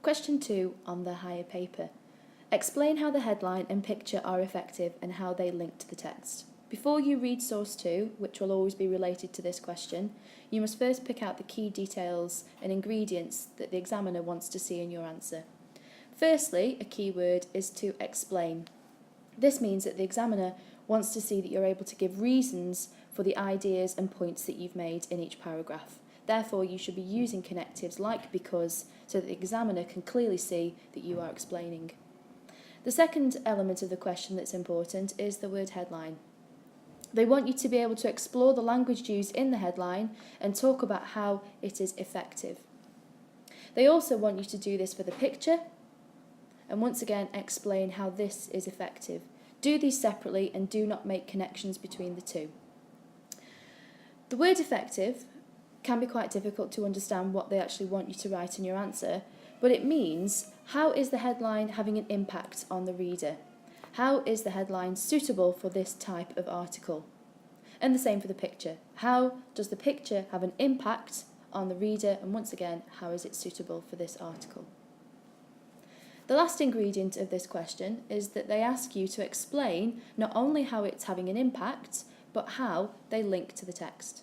Question 2 on the higher paper. Explain how the headline and picture are effective and how they link to the text. Before you read source 2, which will always be related to this question, you must first pick out the key details and ingredients that the examiner wants to see in your answer. Firstly, a key word is to explain. This means that the examiner wants to see that you're able to give reasons for the ideas and points that you've made in each paragraph. Therefore, you should be using connectives like because so that the examiner can clearly see that you are explaining. The second element of the question that's important is the word headline. They want you to be able to explore the language used in the headline and talk about how it is effective. They also want you to do this for the picture and once again explain how this is effective. Do these separately and do not make connections between the two. The word effective can be quite difficult to understand what they actually want you to write in your answer, but it means how is the headline having an impact on the reader? How is the headline suitable for this type of article? And the same for the picture. How does the picture have an impact on the reader? And once again, how is it suitable for this article? The last ingredient of this question is that they ask you to explain not only how it's having an impact, but how they link to the text.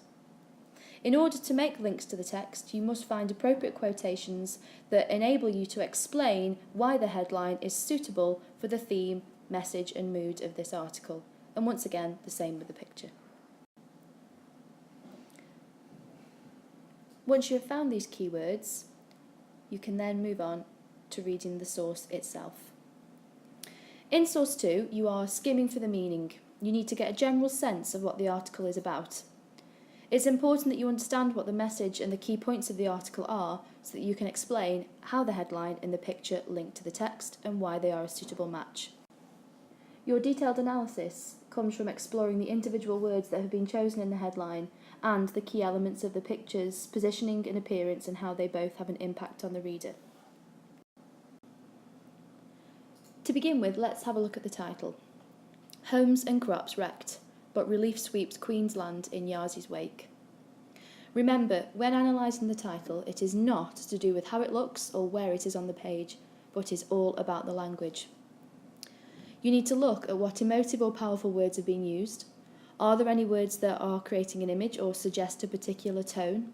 In order to make links to the text, you must find appropriate quotations that enable you to explain why the headline is suitable for the theme, message and mood of this article. And once again, the same with the picture. Once you have found these keywords, you can then move on to reading the source itself. In source 2, you are skimming for the meaning. You need to get a general sense of what the article is about. It's important that you understand what the message and the key points of the article are so that you can explain how the headline and the picture link to the text and why they are a suitable match. Your detailed analysis comes from exploring the individual words that have been chosen in the headline and the key elements of the picture's positioning and appearance and how they both have an impact on the reader. To begin with, let's have a look at the title. Homes and crops wrecked, but relief sweeps Queensland in Yarzy's wake. Remember, when analysing the title, it is not to do with how it looks or where it is on the page, but is all about the language. You need to look at what emotive or powerful words are being used. Are there any words that are creating an image or suggest a particular tone?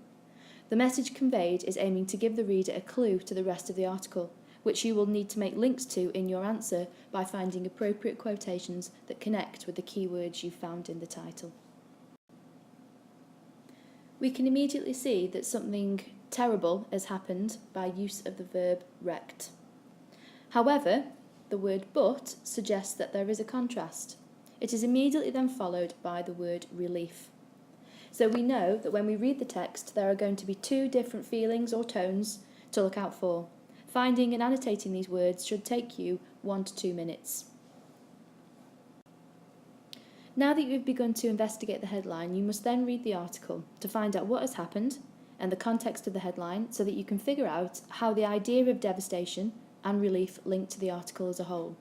The message conveyed is aiming to give the reader a clue to the rest of the article, which you will need to make links to in your answer by finding appropriate quotations that connect with the keywords you found in the title. We can immediately see that something terrible has happened by use of the verb wrecked. However, the word but suggests that there is a contrast. It is immediately then followed by the word relief. So we know that when we read the text, there are going to be two different feelings or tones to look out for. Finding and annotating these words should take you 1 to 2 minutes. Now that you've begun to investigate the headline, you must then read the article to find out what has happened and the context of the headline so that you can figure out how the idea of devastation and relief link to the article as a whole.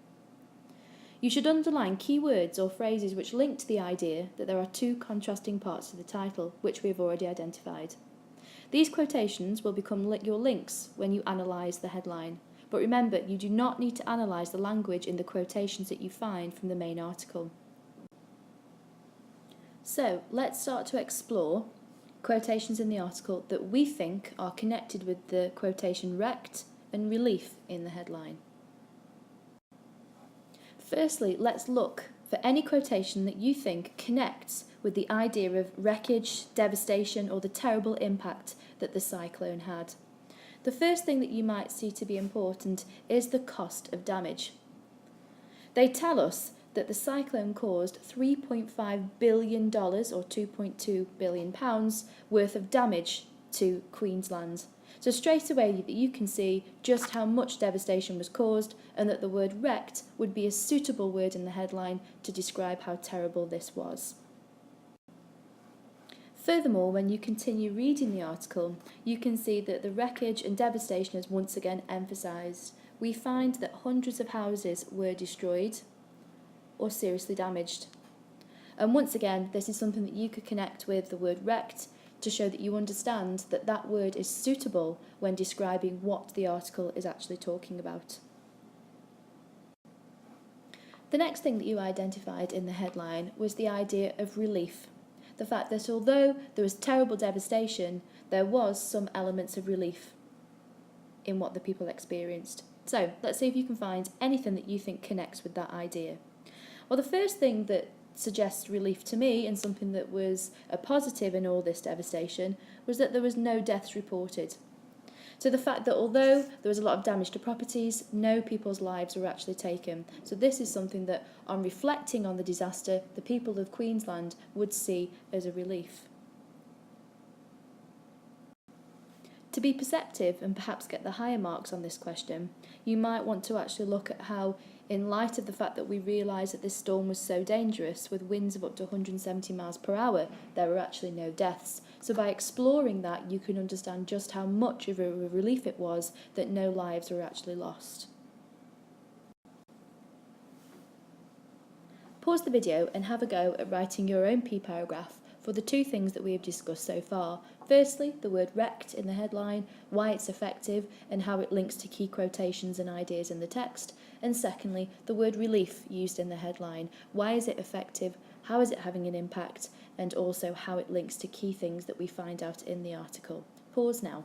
You should underline key words or phrases which link to the idea that there are two contrasting parts to the title, which we have already identified. These quotations will become your links when you analyse the headline, but remember, you do not need to analyse the language in the quotations that you find from the main article. So, let's start to explore quotations in the article that we think are connected with the quotation wrecked and relief in the headline. Firstly, let's look for any quotation that you think connects with the idea of wreckage, devastation, or the terrible impact that the cyclone had. The first thing that you might see to be important is the cost of damage. They tell us that the cyclone caused $3.5 billion or £2.2 billion worth of damage to Queensland. So straight away you can see just how much devastation was caused and that the word wrecked would be a suitable word in the headline to describe how terrible this was. Furthermore, when you continue reading the article, you can see that the wreckage and devastation is once again emphasised. We find that hundreds of houses were destroyed or seriously damaged. And once again, this is something that you could connect with the word wrecked to show that you understand that that word is suitable when describing what the article is actually talking about. The next thing that you identified in the headline was the idea of relief. The fact that although there was terrible devastation, there was some elements of relief in what the people experienced. So let's see if you can find anything that you think connects with that idea. Well, the first thing that suggests relief to me, and something that was a positive in all this devastation, was that there was no deaths reported. So the fact that although there was a lot of damage to properties, no people's lives were actually taken. So this is something that, on reflecting on the disaster, the people of Queensland would see as a relief. To be perceptive and perhaps get the higher marks on this question, you might want to actually look at how, in light of the fact that we realised that this storm was so dangerous, with winds of up to 170 miles per hour, there were actually no deaths. So by exploring that, you can understand just how much of a relief it was that no lives were actually lost. Pause the video and have a go at writing your own P paragraph for the two things that we have discussed so far. Firstly, the word wrecked in the headline, why it's effective and how it links to key quotations and ideas in the text. And secondly, the word relief used in the headline, why is it effective, how is it having an impact, and also how it links to key things that we find out in the article. Pause now.